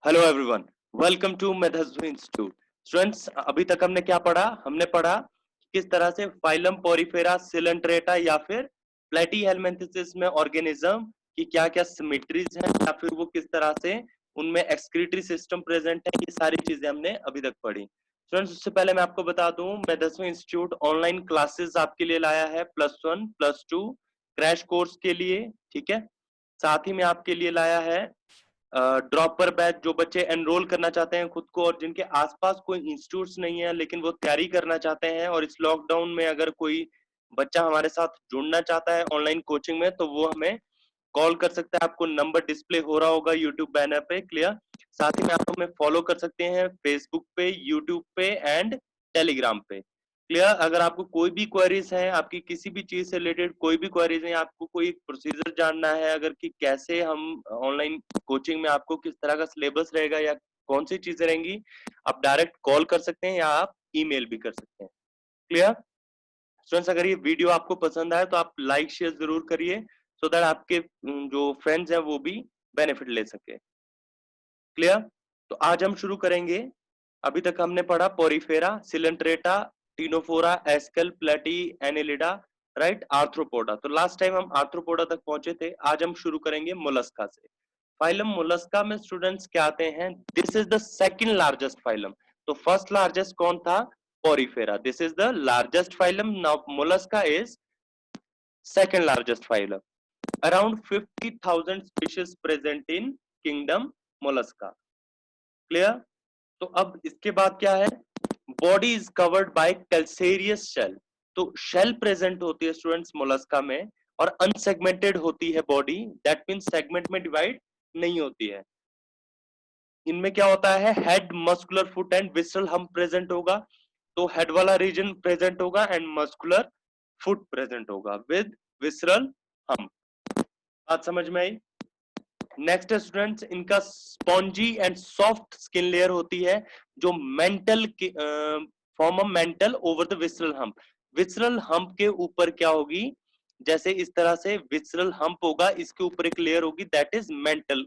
Hello everyone, welcome to Medhasva institute. Students, अभी तक हमने क्या पढ़ा? हमने पढ़ा किस तरह से फाइलम पोरिफेरा सिलेंट्रेटा या फिर प्लेटीहेल्मिन्थेसिस में ऑर्गेनिज्म की क्या-क्या सिमेट्रीज हैं या फिर वो किस तरह से उनमें एक्सक्रीटरी सिस्टम प्रेजेंट है। ये सारी चीजें हमने अभी तक पढ़ी। स्टूडेंट्स, उससे पहले मैं आपको बता दूं, मेधस्व इंस्टीट्यूट ऑनलाइन क्लासेस आपके लिए लाया है +1 +2 क्रैश कोर्स के लिए। ठीक है, साथ ही में आपके लिए लाया है ड्रॉपर बैच। जो बच्चे एनरोल करना चाहते हैं खुद को और जिनके आसपास कोई इंस्टीट्यूट्स नहीं है लेकिन वो तैयारी करना चाहते हैं और इस लॉकडाउन में अगर कोई बच्चा हमारे साथ जुड़ना चाहता है ऑनलाइन कोचिंग में, तो वो हमें कॉल कर सकता है। आपको नंबर डिस्प्ले हो रहा होगा यूट्यूब बैनर पे, क्लियर। साथ ही में आप हमें फॉलो कर सकते हैं फेसबुक पे, यूट्यूब पे एंड टेलीग्राम पे, क्लियर। अगर आपको कोई भी क्वेरीज है, आपकी किसी भी चीज से रिलेटेड कोई भी क्वेरीज है, आपको कोई प्रोसीजर जानना है अगर कि कैसे हम ऑनलाइन कोचिंग में आपको किस तरह का सिलेबस रहेगा या कौन सी चीजें रहेंगी, आप डायरेक्ट कॉल कर सकते हैं या आप ईमेल भी कर सकते हैं, क्लियर। स्टूडेंट्स, अगर ये वीडियो आपको पसंद आए तो आप लाइक शेयर जरूर करिए सो दैट आपके जो फ्रेंड्स हैं वो भी बेनिफिट ले सके, क्लियर। तो आज हम शुरू करेंगे। अभी तक हमने पढ़ा पोरिफेरा सिलेंट्रेटा टीनोफोरा एस्कल प्लेटी एनिलिडा, राइट, आर्थ्रोपोडा। तो लास्ट टाइम हम आर्थ्रोपोडा तक पहुंचे थे। आज हम शुरू करेंगे मोलस्का से। फाइलम मोलस्का में स्टूडेंट्स क्या आते हैं? This is the second largest phylum. तो फर्स्ट लार्जेस्ट कौन था? Porifera. This is the largest phylum. Now Mollusca is second largest phylum. Around 50,000 species present in kingdom mollusca. Clear? तो अब इसके बाद क्या है? Body is covered by calcareous shell. तो शेल प्रेजेंट होती है स्टूडेंट्स मोलस्का में और अनसेगमेंटेड होती है बॉडी। दैट मींस सेगमेंट में डिवाइड नहीं होती है। इनमें क्या होता है? Head, muscular foot and visceral hump present होगा। तो हेड वाला रीजन प्रेजेंट होगा एंड मस्कुलर फुट प्रेजेंट होगा विद विसरल हम्प। बात समझ में आई? नेक्स्ट है स्टूडेंट्स, इनका spongy and soft skin layer होती है जो mental form of mental over the visceral hump. Visceral hump के ऊपर क्या होगी? जैसे इस तरह से विसरल हम्प होगा, इसके ऊपर एक लेयर होगी, that is mental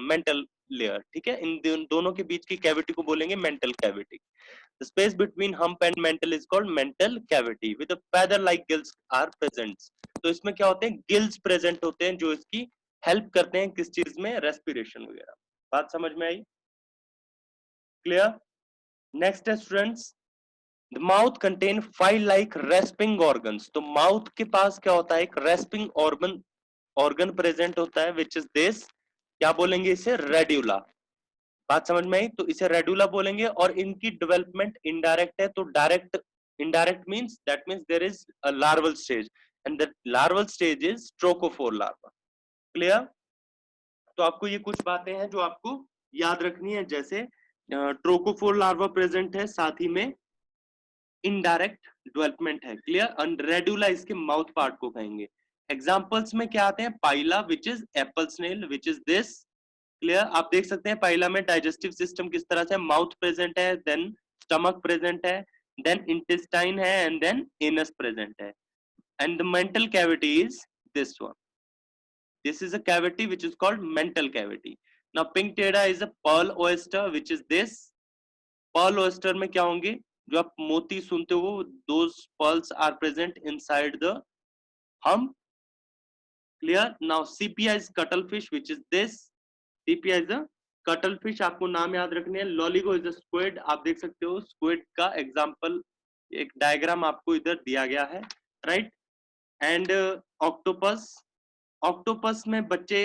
mental layer. ठीक है, इन दोनों के बीच की कैविटी को बोलेंगे mantle cavity. The space between hump and mantle is called mental cavity with a feather-like gills are present. तो इसमें क्या होते हैं? गिल्स प्रेजेंट होते हैं जो इसकी हेल्प करते हैं किस चीज में? रेस्पिरेशन वगैरह। बात समझ में आई? क्लियर। नेक्स्ट है students, the mouth contain 5 like respiring organs. तो माउथ के पास क्या होता है? एक रेस्पिंग ऑर्गन प्रेजेंट होता है विच इज दिस, क्या बोलेंगे इसे? रेड्यूला। बात समझ में आई? तो इसे रेडुला बोलेंगे और इनकी डेवलपमेंट इनडायरेक्ट है। तो direct, indirect means that means there is a larval stage and the larval stage is trochophore larva, clear. तो आपको ये कुछ बातें हैं जो आपको याद रखनी है, जैसे ट्रोकोफोर लार्वा प्रेजेंट है, साथ ही में इनडायरेक्ट डेवलपमेंट है, क्लियर। एंड रेडुला इसके माउथ पार्ट को कहेंगे। एग्जांपल्स में क्या आते हैं? Pila which is apple snail which is this, clear. आप देख सकते हैं पाइला में डाइजेस्टिव सिस्टम किस तरह से, माउथ प्रेजेंट है, देन स्टमक प्रेजेंट है, देन इंटेस्टाइन है एंड देन एनस प्रेजेंट है। And the mantle cavity is this one. This is a cavity which is called mental cavity. Now pink टेढ़ा is a pearl oyster which is this. pearl oyster में क्या होंगे? जो आप मोती सुनते हो, those pearls are present inside the hump, clear. Now sepia is cuttlefish which is this. sepia is a cuttlefish, आपको नाम याद रखने हैं। loligo is a squid, आप देख सकते हो squid का एग्जांपल, एक डायग्राम आपको इधर दिया गया है, राइट। एंड ऑक्टोपस, ऑक्टोपस में बच्चे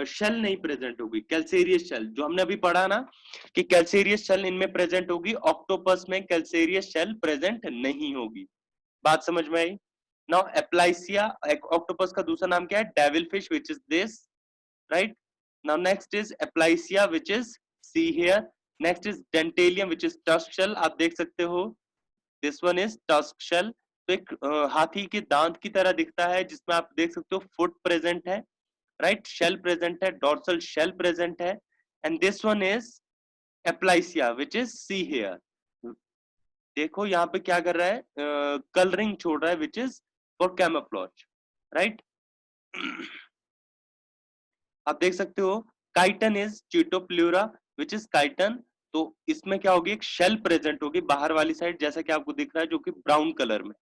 शेल नहीं प्रेजेंट होगी, कैल्सेरियस शेल जो हमने अभी पढ़ा ना कि कैल्सेरियस शेल इनमें प्रेजेंट होगी, ऑक्टोपस में कैल्सेरियस शेल प्रेजेंट नहीं होगी। बात समझ में आई? नाउ एप्लाइसिया, ऑक्टोपस का दूसरा नाम क्या है? Devil fish which is this, right. Now next is aplysia which is sea hare. Next is dentalium which is tusk shell, आप देख सकते हो this one is tusk shell. तो एक हाथी के दांत की तरह दिखता है जिसमें आप देख सकते हो फुट प्रेजेंट है, राइट, शेल प्रेजेंट है, डॉर्सल शेल प्रेजेंट है। And this one is aplysia which is sea hare. देखो यहाँ पे क्या कर रहा है? कलरिंग छोड़ रहा है which is for camouflage, right. आप देख सकते हो chiton is chaetopleura which is chiton. तो इसमें क्या होगी, एक शेल प्रेजेंट होगी बाहर वाली साइड, जैसा कि आपको दिख रहा है, जो कि ब्राउन कलर में।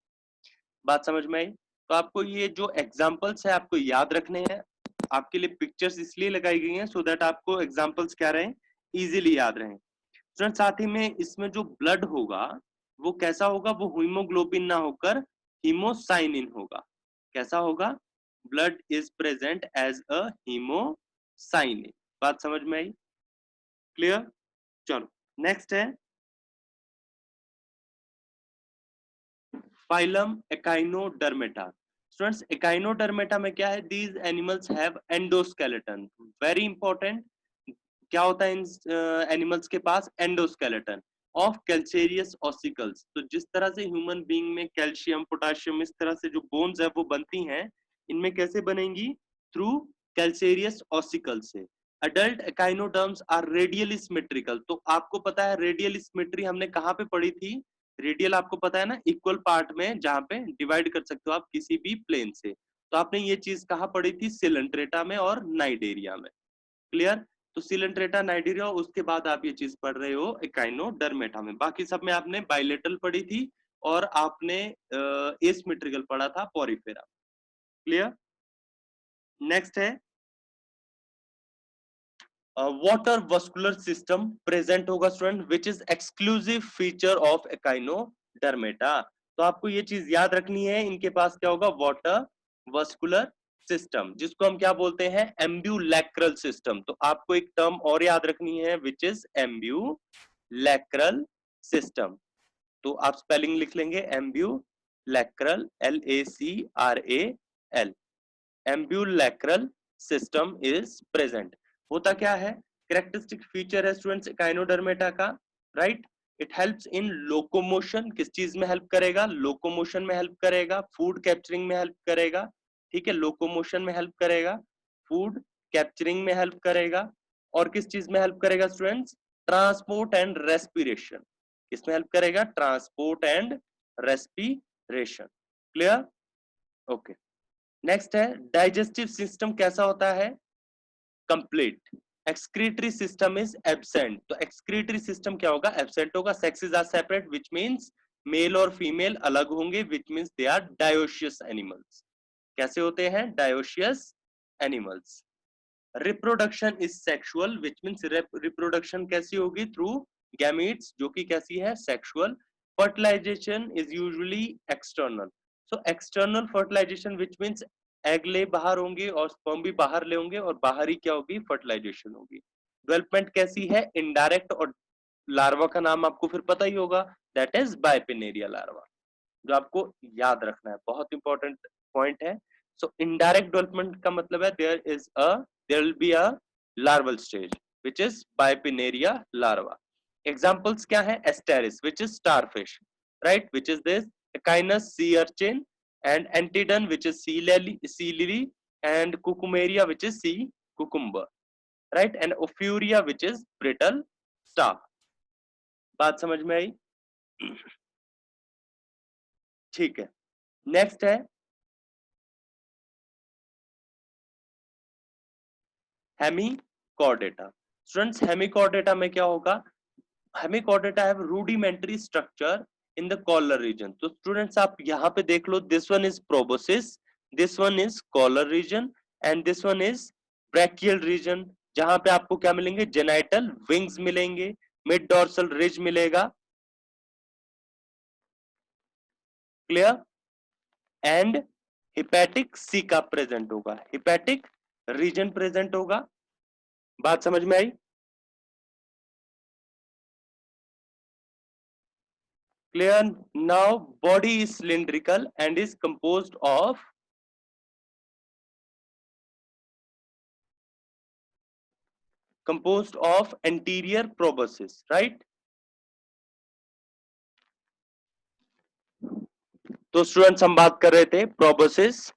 बात समझ में आई? तो आपको ये जो एग्जाम्पल्स है आपको याद रखने हैं। आपके लिए पिक्चर्स इसलिए लगाई गई हैं सो दैट आपको एग्जाम्पल्स क्या रहे, इजीली याद रहें। स्टूडेंट साथ ही में इसमें जो ब्लड होगा वो कैसा होगा, वो हीमोग्लोबिन ना होकर हीमोसाइनिन होगा। कैसा होगा? Blood is present as a haemocyanin. बात समझ में आई? क्लियर? चलो नेक्स्ट है फाइलम एकाइनोडर्मेटा। स्टूडेंट्स एकाइनोडर्मेटा में क्या है, these animals have endoskeleton. Very important. क्या होता है इन एनिमल्स के पास? Endoskeleton of calcareous ossicles. तो जिस तरह से ह्यूमन बीइंग में कैल्शियम पोटाशियम इस तरह से जो बोन्स है वो बनती हैं, इनमें कैसे बनेंगी? थ्रू कैल्केरियस ऑसिकल से। Adult echinoderms are radially symmetrical. तो आपको पता है रेडियल सिमेट्री हमने कहाँ पे पढ़ी थी? रेडियल आपको पता है ना, इक्वल पार्ट में जहां पे डिवाइड कर सकते हो आप किसी भी प्लेन से। तो आपने ये चीज कहाँ पढ़ी थी? सिलेंट्रेटा में और नाइडेरिया में। क्लियर? तो सिलेंट्रेटा नाइडेरिया, उसके बाद आप ये चीज पढ़ रहे हो एकाइनोडर्मेटा में। बाकी सब में आपने बाइलेटरल पढ़ी थी और आपने एसिमेट्रिकल पढ़ा था पॉरीफेरा। क्लियर? नेक्स्ट है वाटर वस्कुलर सिस्टम प्रेजेंट होगा student, which is exclusive feature of echinodermata. तो आपको ये चीज याद रखनी है, इनके पास क्या होगा? वाटर वस्कुलर सिस्टम, जिसको हम क्या बोलते हैं? Ambulacral system. तो आपको एक टर्म और याद रखनी है विच इज एम्ब्यूलैक्रल सिस्टम। तो आप स्पेलिंग लिख लेंगे ambulacral, LACRAL। Ambulacral system is present. होता क्या है? कैरेक्टरिस्टिक फीचर है स्टूडेंट्स एकाइनोडर्मेटा का, right? It helps in locomotion. किस चीज में हेल्प करेगा? लोकोमोशन में हेल्प करेगा, फूड कैप्चरिंग में हेल्प करेगा। ठीक है, लोकोमोशन में हेल्प करेगा, फूड कैप्चरिंग में हेल्प करेगा, और किस चीज में हेल्प करेगा स्टूडेंट्स? Transport and respiration. किसमें हेल्प करेगा? Transport and respiration. Clear? Okay. Next है डाइजेस्टिव सिस्टम कैसा होता है? Complete. Excretory system is absent. तो एक्सक्रीटरी सिस्टम क्या होगा? एब्सेंट होगा। Sexes are separate which means male और फीमेल अलग होंगे, which means they are dioecious animals. कैसे होते हैं? Dioecious animals. Reproduction is sexual which means reproduction कैसी होगी? थ्रू गैमीट्स, जो कि कैसी है? Sexual. Fertilization is usually external. So external fertilization which means egg ले बाहर होंगे और स्पर्म भी बाहर ले होंगे, और बाहर ही क्या होगी? फर्टिलाइजेशन होगी। डेवलपमेंट कैसी है? इनडायरेक्ट। और लार्वा का नाम आपको फिर पता ही होगा, दैट इज बाइपिनेरिया लार्वा, जो आपको याद रखना है, बहुत इंपॉर्टेंट पॉइंट है। सो इनडायरेक्ट डेवलपमेंट का मतलब है there will be a larval stage which is Bipinnaria larva. Examples क्या है? Asteris which is starfish, right, which is this Echinus sea urchin, and Antedon which is sea lily, and Cucumeria which is sea cucumber, right, and Ophiuria which is brittle staff. बात समझ में आई? ठीक है। Next है Hemichordata. Students Hemichordata में क्या होगा? Hemichordata have rudimentary structure in the collar region. तो स्टूडेंट्स आप यहाँ पे देख लो, this one is proboscis, this one is collar region, and this one is branchial region, जहां पे आपको क्या मिलेंगे? जेनाइटल विंग्स मिलेंगे, मिड डॉर्सल रिज मिलेगा। Clear? And hepatic caeca present होगा, हिपैटिक रीजन प्रेजेंट होगा। बात समझ में आई? Clear? Now body is cylindrical and is composed of anterior proboscis, right? तो स्टूडेंट्स हम बात कर रहे थे proboscis,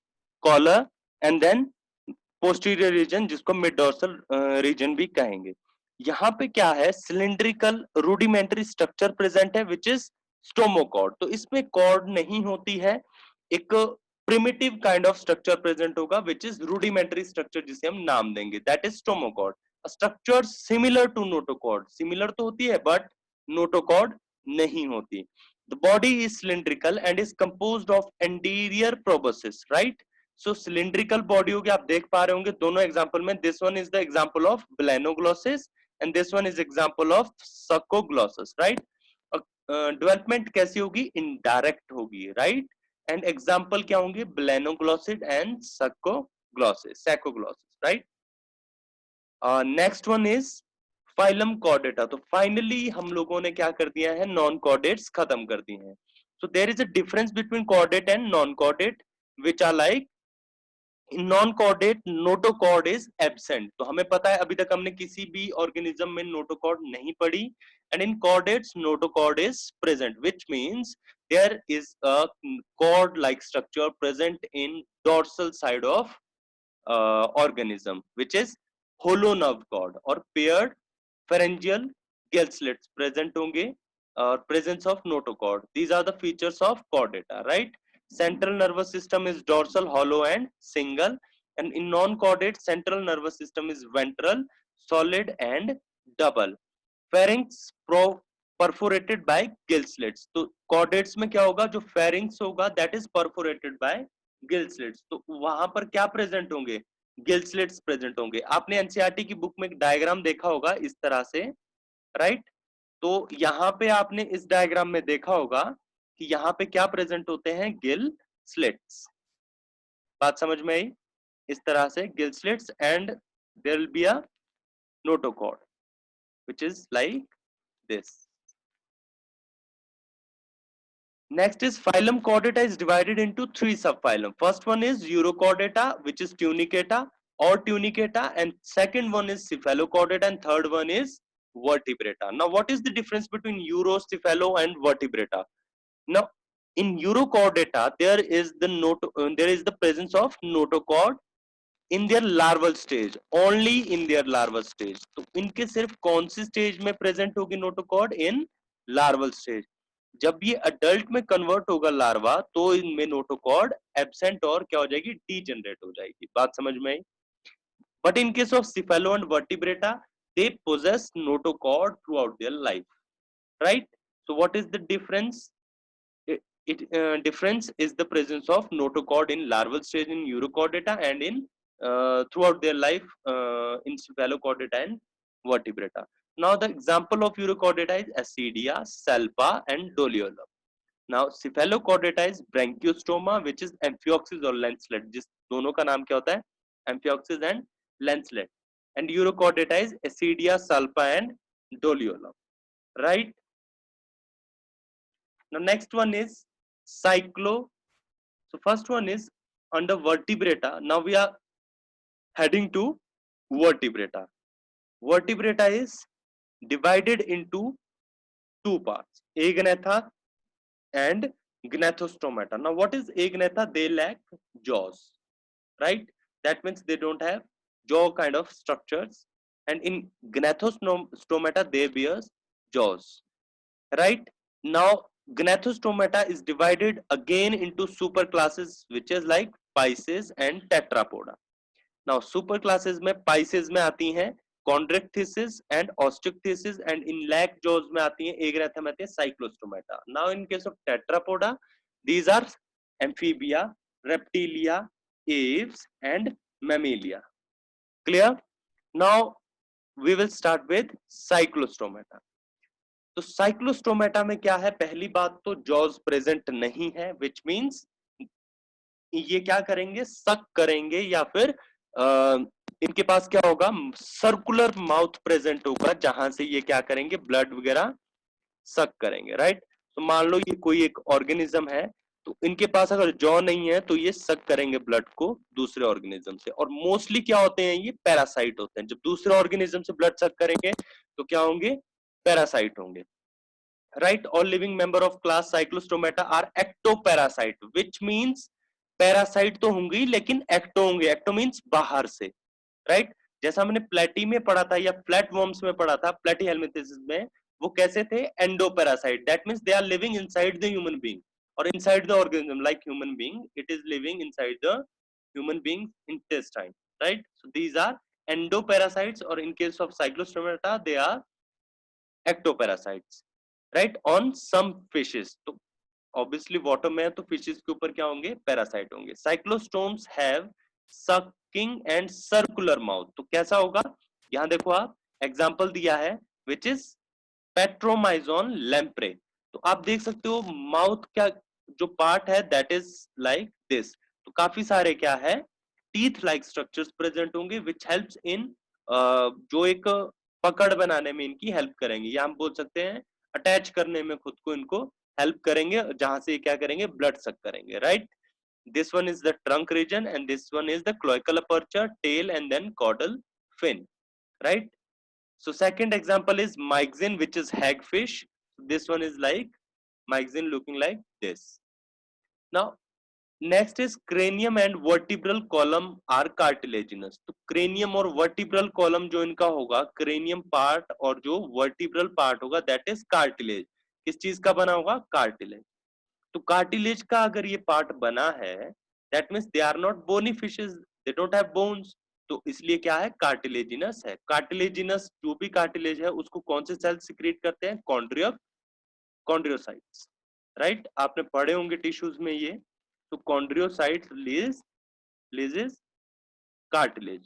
collar, and then posterior region, जिसको मिड डॉर्सल रीजन भी कहेंगे। यहाँ पे क्या है? सिलिंड्रिकल रूडिमेंटरी स्ट्रक्चर प्रेजेंट है विच इज स्टोमोकॉर्ड। तो इसमें कॉर्ड नहीं होती है, एक primitive kind of structure present होगा विच इज रूडिमेंटरी स्ट्रक्चर, जिसे हम नाम देंगे that is stomochord. Structure similar to notochord, similar तो होती है बट नोटोकॉर्ड नहीं होती। The body is cylindrical and is composed of anterior proboscis, right. So cylindrical body होगी, आप देख पा रहे होंगे दोनों एग्जांपल में, this one is the example of balanoglossus and this one is example of सकोग्लोसिस, right. Development कैसी होगी, इनडायरेक्ट होगी, राइट। एंड एग्जांपल क्या होंगे, balanoglossus and saccoglossus, right. Next one is phylum chordata. तो फाइनली हम लोगों ने क्या कर दिया है, नॉन कॉर्डेट्स खत्म कर दिए हैं। So there is a difference between chordate and non chordate which are like, in non chordate notochord is absent, तो हमें पता है अभी तक हमने किसी भी ऑर्गेनिज्म में नोटोकॉर्ड नहीं पढ़ी। And in chordates notochord is present, which means there is a cord like structure present in dorsal side of organism, which is hollow nerve cord or paired pharyngeal gill slits present होंगे, presence of notochord. These are the features of chordata, right? Central nervous system is dorsal, hollow and single, and in non-chordate central nervous system is ventral, solid and double. Pharynx perforated by gill slits. तो chordates में क्या होगा, जो pharynx होगा that is perforated by gill slits, तो वहां पर क्या प्रेजेंट होंगे, गिल स्लिट्स प्रेजेंट होंगे। आपने एनसीईआरटी की बुक में एक डायग्राम देखा होगा इस तरह से, राइट। तो यहाँ पे आपने इस डायग्राम में देखा होगा कि यहाँ पे क्या प्रेजेंट होते हैं, गिल स्लिट्स। बात समझ में आई, इस तरह से gill slits and there will be a notochord which is like this. Next is phylum Chordata is divided into three subphylum. First one is Urochordata, which is tunicata or tunicata, and second one is Cephalochordata, and third one is Vertebrata. Now, what is the difference between Uro, Cephalo, and Vertebrata? Now, in Urochordata, there is the presence of notochord in their larval stage, only in their larval stage. तो इनके सिर्फ कौन सी stage में present होगी notochord, इन larval stage. जब ये adult में convert होगा लार्वा, तो इनमें नोटोकॉर्ड एब्सेंट और क्या हो जाएगी, डीजेनरेट हो जाएगी। बात समझ में आई। But in case of cephalo and vertebrata, they possess notochord throughout their life, right. So what is the difference? Difference is the presence of notochord in larval stage in Urochordata and in throughout their life in Cephalochordata and Vertebrata. Now the example of Urochordata is Ascidia, Salpa and Doliolum. Now Cephalochordata is Branchiostoma, which is Amphioxus or Lancelet. जिस दोनों का नाम क्या होता है, Amphioxus and Lancelet. And Urochordata is Ascidia, Salpa and Doliolum, right? Now next one is cyclo. So first one is under vertebrata. Now we are heading to vertebrata. Vertebrata is divided into two parts, agnatha and gnathostomata. Now what is agnatha? They lack jaws, right? That means they don't have jaw kind of structures, and in gnathostomata they bear jaws, right? Now gnathostomata is divided again into super classes, which is like Pisces and Tetrapoda. Now super classes में Pisces में आती हैं Chondrichthysis and Osteichthysis, and in lac jaws में आती हैं Agnatha में आती है Cyclostomata. Now in case of Tetrapoda, these are amphibia, reptilia, aves and mammalia. Clear? Now we will start with Cyclostomata. तो साइक्लोस्टोमेटा में क्या है, पहली बात तो जॉज प्रेजेंट नहीं है, विच मींस ये क्या करेंगे, सक करेंगे, या फिर इनके पास क्या होगा, सर्कुलर माउथ प्रेजेंट होगा, जहां से ये क्या करेंगे, ब्लड वगैरह सक करेंगे, राइट। तो मान लो ये कोई एक ऑर्गेनिज्म है, तो इनके पास अगर जॉ नहीं है तो ये सक करेंगे ब्लड को दूसरे ऑर्गेनिज्म से। और मोस्टली क्या होते हैं, ये पैरासाइट होते हैं। जब दूसरे ऑर्गेनिज्म से ब्लड सक करेंगे तो क्या होंगे, पैरासाइट होंगे, right? All living member of class cyclostomata are ectoparasite, which means parasite तो होंगी लेकिन एक्टो होंगे। एक्टो मींस बाहर से, राइट? जैसा हमने प्लेटी में पढ़ा था या फ्लैट वर्म्स में पढ़ा था, प्लेटी हेलमिंथेसिस में, वो कैसे थे, endoparasite. That means they are living inside the human being और inside the organism, like human being, it is living inside the human being intestine, right? So these are endoparacites, or in case of cyclostomata they are ectoparasites, right, on some fishes. तो obviously water में है तो fishes के ऊपर क्या होंगे, parasite होंगे. Cyclostomes have sucking and circular mouth. तो कैसा होगा, यहां देखो आप एग्जांपल दिया है विच इज पेट्रोमाइजोन लैम्प्रे. तो आप देख सकते हो माउथ क्या जो पार्ट है दैट इज लाइक दिस. तो काफी सारे क्या है टीथ लाइक स्ट्रक्चर्स प्रेजेंट होंगे विच हेल्प्स इन जो एक पकड़ बनाने में इनकी हेल्प करेंगे, या हम बोल सकते हैं अटैच करने में खुद को इनको हेल्प करेंगे, जहां से क्या करेंगे ब्लड सक करेंगे, right. This one is the trunk region and this one is the cloacal aperture, tail and then caudal fin, right. So second example is myxin, which is hagfish. This one is like myxin looking like this. Now next is cranium and vertebral column are cartilaginous. तो cranium और vertebral column जो इनका होगा, cranium part और जो vertebral part होगा that is cartilage. किस चीज का बना होगा, cartilage. तो कार्टिलेज का अगर ये पार्ट बना है that means they are not bony fishes, they don't have bones. तो इसलिए क्या है, कार्टिलेजिनस है. कार्टिलेजिनस जो भी कार्टिलेज है उसको कौन से सेल सिक्रीट करते हैं, कॉन्ड्रियोसाइट्स, राइट. आपने पढ़े होंगे टिश्यूज में ये. तो chondrocytes releases cartilage,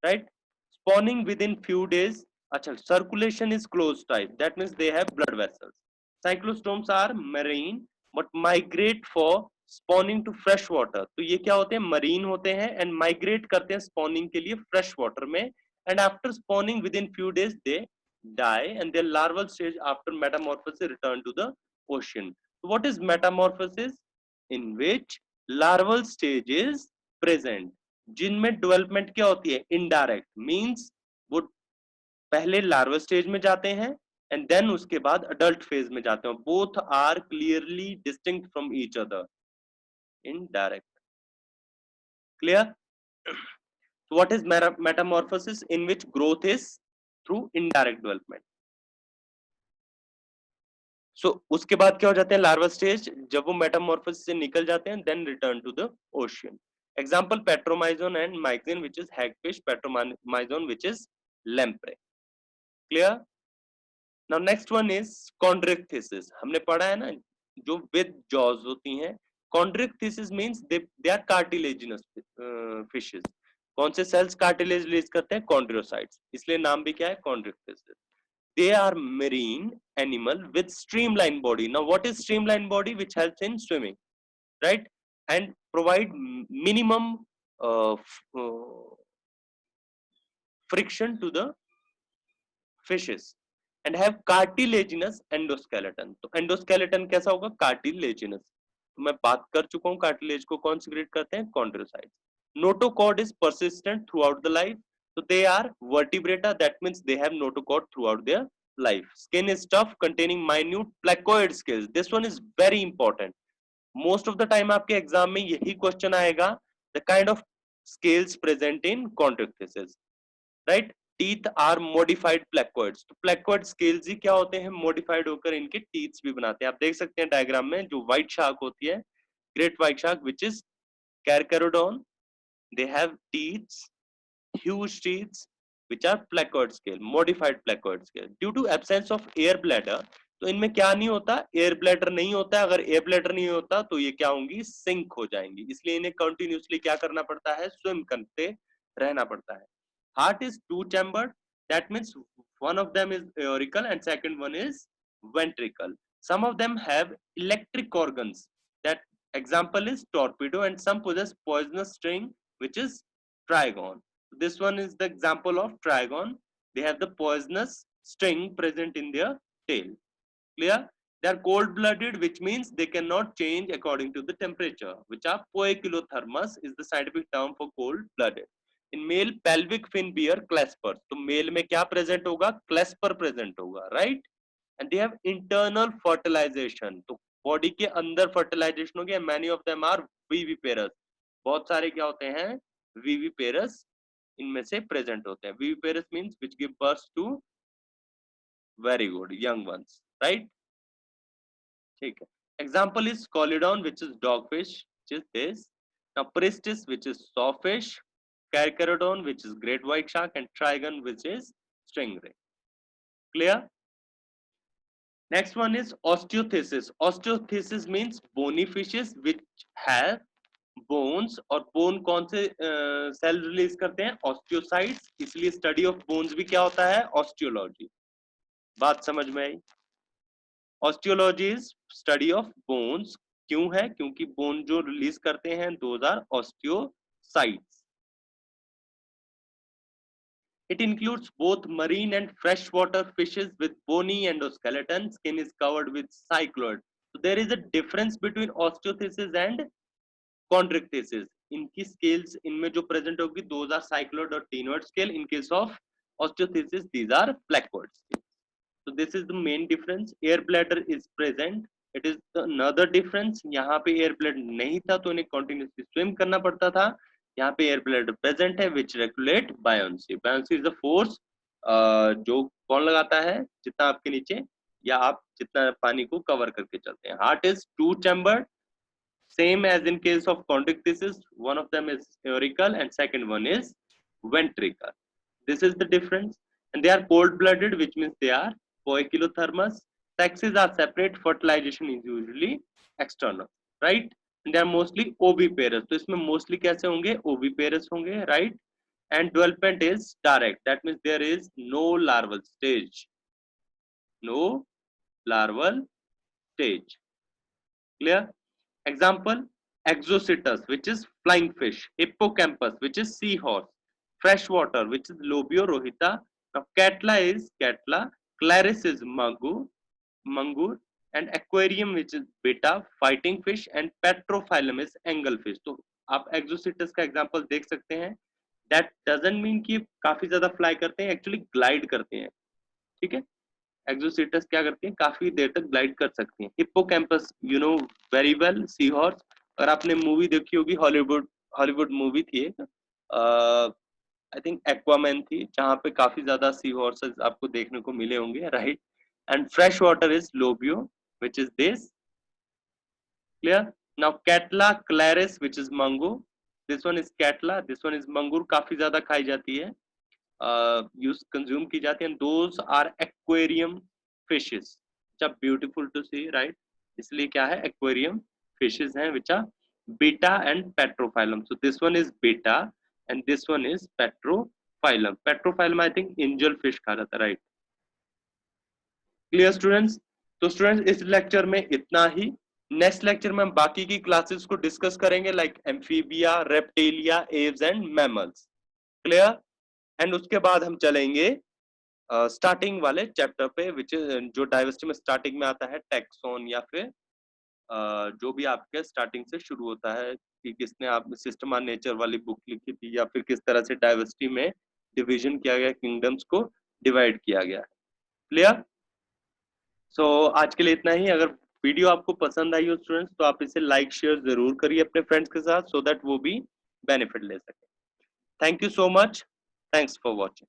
right. Spawning within few days. अच्छा, circulation is close type that means they have blood vessels. Cyclostomes are marine but migrate for spawning to fresh water. तो ये क्या होते हैं, मरीन होते हैं एंड माइग्रेट करते हैं स्पॉनिंग के लिए फ्रेश वाटर में. And after spawning within few days they die and their larval stage after metamorphosis return to the ocean. So what is metamorphosis? In which larval stage is present, जिनमें development क्या होती है, indirect, means वो पहले larva stage में जाते हैं and then उसके बाद अडल्ट फेज में जाते हैं. Both are clearly distinct from each other in direct. Clear. So what is metamorphosis? In which growth is through indirect development. So उसके बाद क्या हो जाते हैं, लार्वा स्टेज, जब वो मेटामॉर्फोसिस से निकल जाते हैं then return to the ocean. Example Petromyzon and Myxine which is hagfish, Petromyzon which is lamprey. Clear. Now next one is Chondrichthyes. हमने पढ़ा है ना जो विद जॉज होती हैं. Chondrichthyes means they are cartilaginous fishes. कौन से सेल्स कार्टिलेज रिलीज करते हैं, कॉन्ड्रियोसाइट्स, इसलिए नाम भी क्या है, कॉन्ड्रिक्थिसिस. They are marine animal with streamlined body. Now what is streamlined body? Which helps in swimming, right, and provide minimum friction to the fishes and have cartilaginous endoskeleton. तो endoskeleton कैसा होगा, cartilaginous. तो मैं बात कर चुका हूँ cartilage को कौन secrete करते हैं, chondrocytes. Notochord is persistent throughout the life. So they are vertebrata, that means they have notochord throughout their life. Skin is tough, containing minute placoid scales. This one is very important. Most of the time आपके exam में यही question आएगा, the kind of scales present in chondrichthysis, right. Teeth are modified placoids. तो placoid scales ही क्या होते हैं, modified होकर इनके टीथ्स भी बनाते हैं. आप देख सकते हैं डायग्राम में जो व्हाइट शार्क होती है, great white shark which is Carcharodon, they have teeths, huge teeths which are placoid scale, modified placoid scale. Due to absence of air bladder, तो इनमें क्या नहीं होता, एयर ब्लैडर नहीं होता. अगर एयर ब्लैडर नहीं होता तो ये क्या होंगी, सिंक हो जाएंगी. इसलिए इन्हें कंटिन्यूअसली क्या करना पड़ता है, स्विम करते रहना पड़ता है. Heart is two chambered. That means one of them is auricle and second one is ventricle. Some of them have electric organs. That example is torpedo, and some possess poisonous sting, which is trigon. This one is the example of trigon. They have the poisonous sting present in their tail. Clear? They are cold-blooded, which means they cannot change according to the temperature. Which are poikilothermus is the scientific term for cold-blooded. In male pelvic fin bear clasper. तो male में क्या present होगा, clasper present होगा, right. And they have internal fertilization. तो body के अंदर fertilization हो गया. Many of them are viviparous. बहुत सारे क्या होते हैं, विविपेरस इनमें से प्रेजेंट होते हैं. Viviparous means which give birth to very good young ones, right. ठीक है. Example is Scoliodon which is dogfish, which is this. Now Pristis which is sawfish. Carcharodon, which is great white shark, and Trigon, which is stingray. Clear? Next one is osteothesis. Osteothesis means bony fishes which have bones, और bone कौन से cell release करते हैं? Osteocytes. इसलिए study of bones भी क्या होता है? ऑस्टियोलॉजी. बात समझ में आई? Osteology is study of bones. क्यों है? क्योंकि बोन जो रिलीज करते हैं those are osteocytes. It includes both marine and freshwater fishes with bony endoskeleton. Skin is covered with cycloid. So there is a difference between osteothesis and chondrichthysis. इनकी scales इनमें जो present होगी those are cycloid और tenoid scale. In case of osteothesis these are placoid scales. So this is the main difference. Air bladder is present. It is another difference. यहाँ पे air bladder नहीं था तो इन्हें continuously swim करना पड़ता था. यहाँ पे एयर ब्लैडर प्रेजेंट है विच regulate buoyancy. Buoyancy is the force जो कौन लगाता है? जितना आपके नीचे या आप जितना पानी को कवर करके चलते हैं. Heart is two chambered, same as in case of chondrichthysis. One of them is auricle and second one is ventricle. This is the difference. And they are cold blooded, which means they are poikilothermous. Sexes are separate. Fertilization is usually external, right? They are mostly oviparous. तो इसमें mostly कैसे होंगे? Oviparous होंगे, right? And development is direct. That means there is no larval stage. No larval stage. Clear? Example: Exocetus, which is flying fish. Hippocampus, which is seahorse. Freshwater, which is Lobio rohita. Now Catla is Catla. Claris is Mangur. And aquarium, which is beta, fighting fish, and petrophyllum is anglefish. तो आप exocetus का example देख सकते हैं. That doesn't mean कि काफी ज्यादा fly करते हैं, actually glide करते हैं. ठीक है? Exocetus क्या करते हैं? काफी देर तक glide कर सकते हैं. Hippocampus, you know very well, seahorse. और आपने movie देखी होगी, Hollywood movie थी एक, I think Aquaman थी, जहाँ पे काफी ज्यादा seahorses आपको देखने को मिले होंगे, right? And freshwater is Lobio, which is this. Clear? Now Catla, Claris, which is Mango. This one is Catla, this one is Mangur. काफी ज्यादा खाई जाती है, use consume की जाती है. And those are aquarium fishes, which are beautiful to see, right? इसलिए क्या है? Aquarium fishes हैं, which are beta and petrophyllum. So this one is beta and this one is petrophyllum. Petrophyllum I think angel fish खा रहा था, right? Clear students? तो students इस lecture में इतना ही. नेक्स्ट लेक्चर में हम बाकी की क्लासेस को डिस्कस करेंगे, like amphibia, reptilia, Aves and mammals. Clear? And उसके बाद हम चलेंगे स्टार्टिंग वाले चैप्टर पे, विच जो डाइवर्सिटी में स्टार्टिंग में आता है, टैक्सोन, या फिर जो भी आपके स्टार्टिंग से शुरू होता है कि किसने आप सिस्टम ऑफ नेचर वाली बुक लिखी थी, या फिर किस तरह से डाइवर्सिटी में डिवीजन किया गया, किंगडम्स को डिवाइड किया गया. क्लियर? सो आज के लिए इतना ही. अगर वीडियो आपको पसंद आई हो स्टूडेंट्स तो आप इसे लाइक शेयर जरूर करिए अपने फ्रेंड्स के साथ, सो दैट वो भी बेनिफिट ले सके. Thank you so much. Thanks for watching.